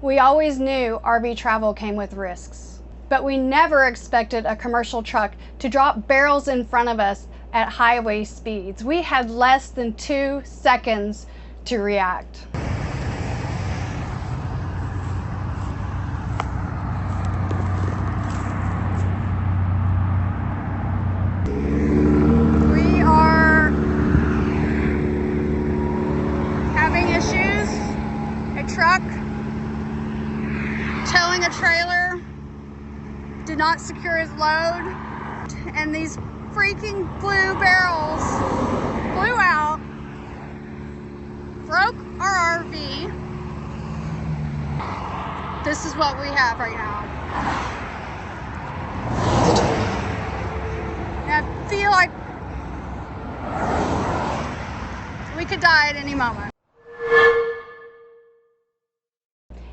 We always knew RV travel came with risks, but we never expected a commercial truck to drop barrels in front of us at highway speeds. We had less than 2 seconds to react. We are having issues. A truck towing a trailer did not secure his load, and these freaking blue barrels blew out, broke our RV. This is what we have right now. And I feel like we could die at any moment.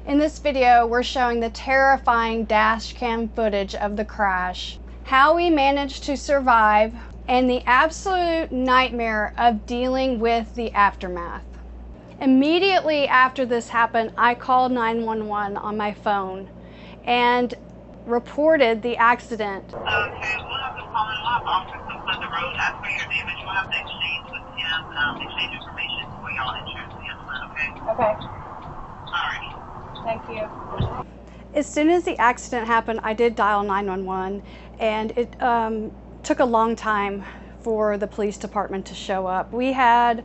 In this video, we're showing the terrifying dash cam footage of the crash, how we managed to survive, and the absolute nightmare of dealing with the aftermath. Immediately after this happened, I called 911 on my phone and reported the accident. Okay, we'll have to call in a lot of officers on the road, as for your damage. We'll have to exchange with him, exchange information for y'all insurance handling, okay? Okay. Alrighty. Thank you. As soon as the accident happened, I did dial 911, and it took a long time for the police department to show up. We had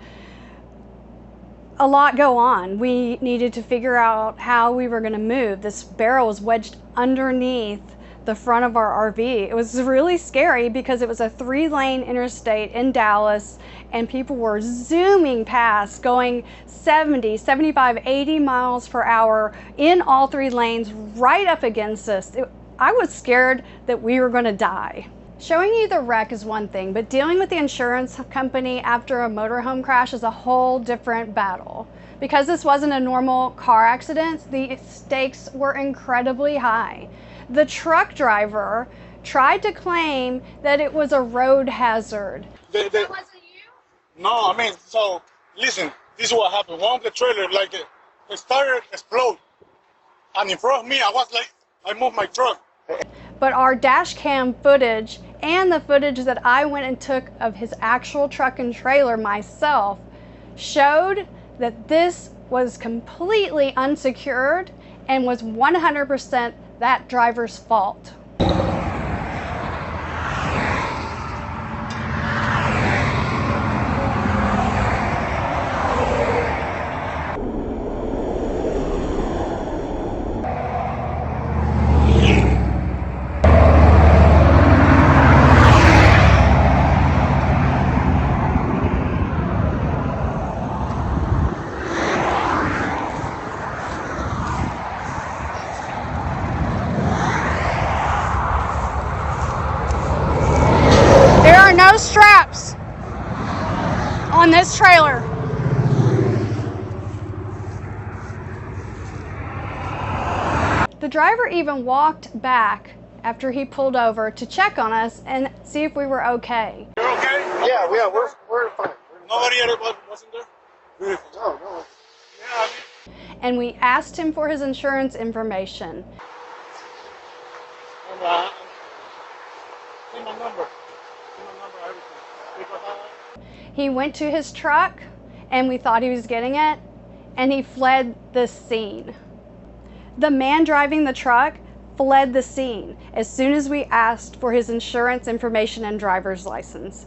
a lot go on. We needed to figure out how we were going to move. This barrel was wedged underneath the front of our RV. It was really scary because it was a 3-lane interstate in Dallas, and people were zooming past, going 70, 75, 80 miles per hour in all 3 lanes right up against us. I was scared that we were going to die. Showing you the wreck is one thing, but dealing with the insurance company after a motorhome crash is a whole different battle. Because this wasn't a normal car accident, the stakes were incredibly high. The truck driver tried to claim that it was a road hazard. That wasn't you? No, I mean, so listen, this is what happened. One of the trailers, like the starter exploded, and in front of me, I moved my truck. But our dash cam footage and the footage that I went and took of his actual truck and trailer myself showed that this was completely unsecured and was 100% that driver's fault. No straps on this trailer. The driver even walked back after he pulled over to check on us and see if we were okay. You're okay? Yeah, we're fine. Nobody wasn't there? Beautiful. No. Yeah, I mean. And we asked him for his insurance information. See my number. He went to his truck and we thought he was getting it, and he fled the scene. The man driving the truck fled the scene as soon as we asked for his insurance information and driver's license.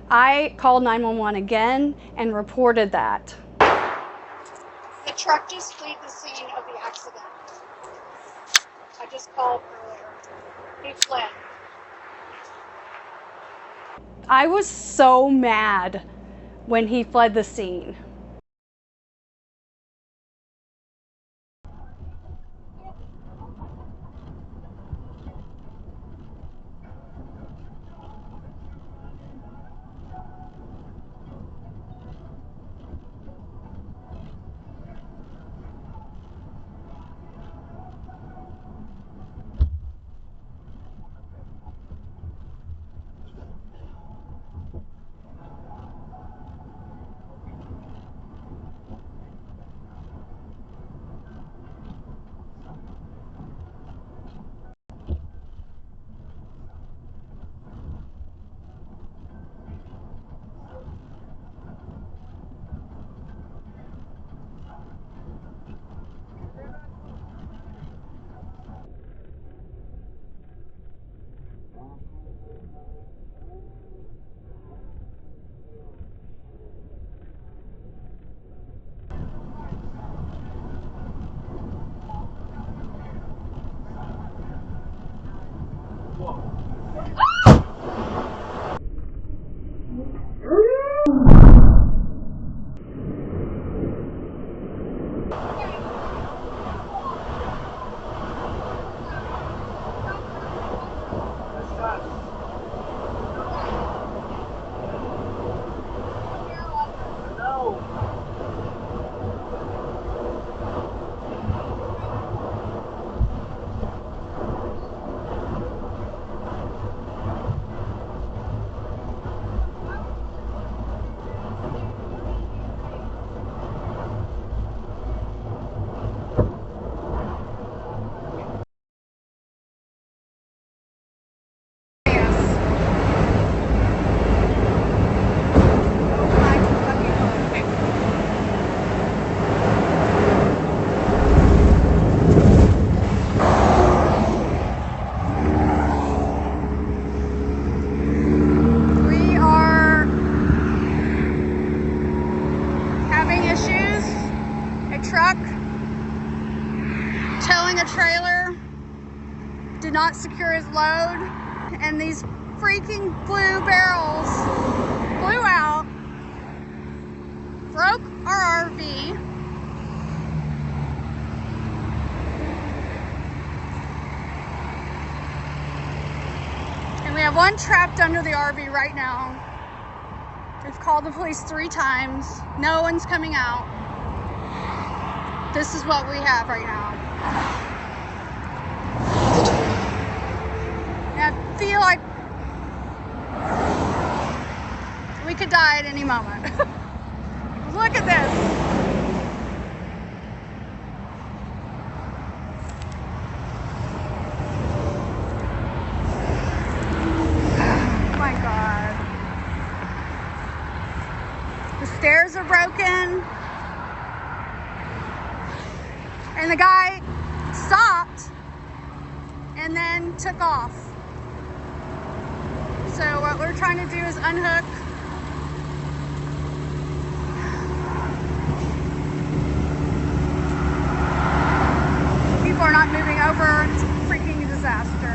I called 911 again and reported that. The truck just fled the scene of the accident. I just called earlier. He fled. I was so mad when he fled the scene. Did not secure his load, and these freaking blue barrels blew out, broke our RV. And we have one trapped under the RV right now. We've called the police 3 times. No one's coming out. This is what we have right now. I feel like we could die at any moment. Look at this. Oh my God. The stairs are broken. And the guy stopped and then took off. So what we're trying to do is unhook. People are not moving over. It's a freaking disaster.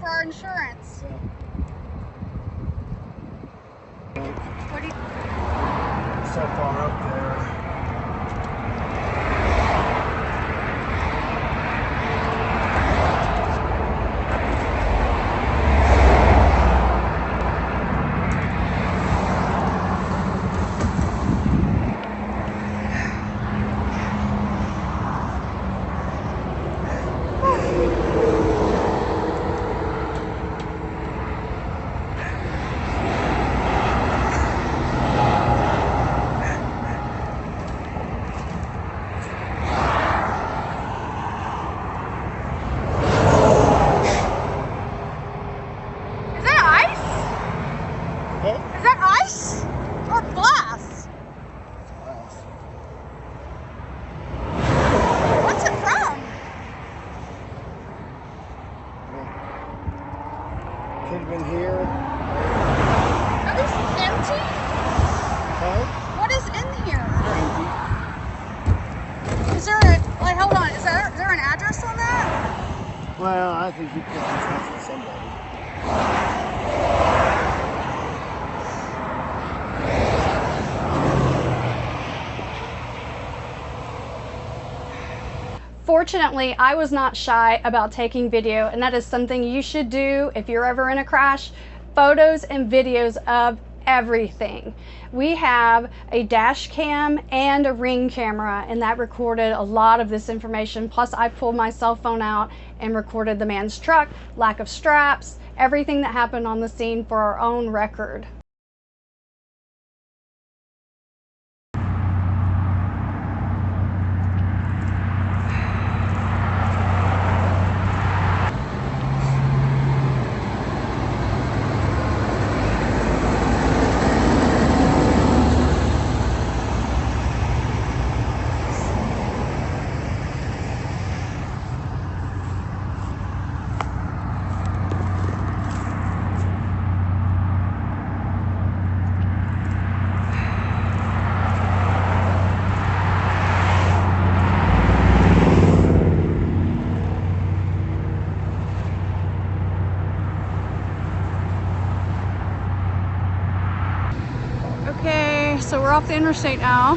For our insurance. What do you... So far up there. could have been here. Are these empty? Huh? What is in here? Empty. Is there a, like, hold on, is there an address on that? Well, I think he put this up for somebody. Fortunately, I was not shy about taking video, and that is something you should do if you're ever in a crash. Photos and videos of everything. We have a dash cam and a ring camera, and that recorded a lot of this information. Plus, I pulled my cell phone out and recorded the man's truck, lack of straps, everything that happened on the scene for our own record. Okay, so we're off the interstate now,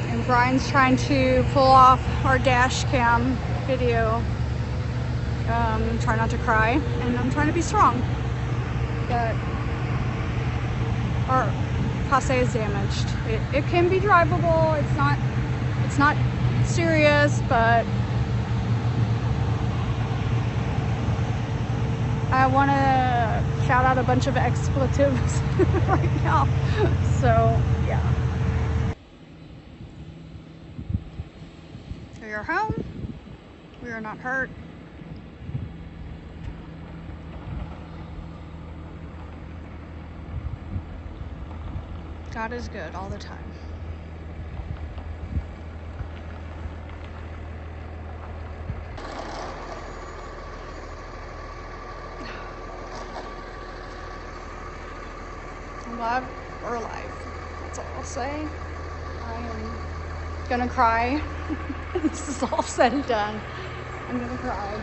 and Brian's trying to pull off our dash cam video. Try not to cry, and I'm trying to be strong, but our Passat is damaged. It can be drivable. It's not serious, but I want to shout out a bunch of expletives right now. So, yeah. We are home. We are not hurt. God is good all the time. I'm glad we're alive. That's all I'll say. I am gonna cry. This is all said and done. I'm gonna cry.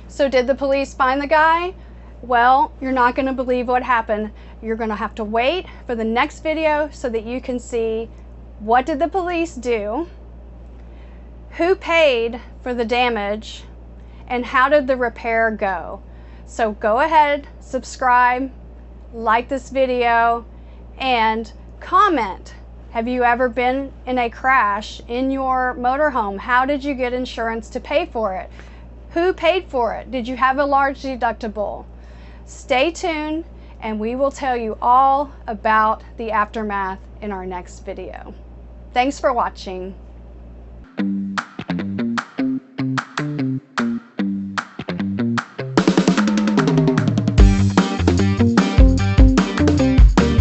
So did the police find the guy? Well, you're not gonna believe what happened. You're gonna have to wait for the next video so that you can see what did the police do, who paid for the damage, and how did the repair go. So go ahead, subscribe, like this video, and comment. Have you ever been in a crash in your motorhome? How did you get insurance to pay for it? Who paid for it? Did you have a large deductible? Stay tuned, and we will tell you all about the aftermath in our next video. Thanks for watching.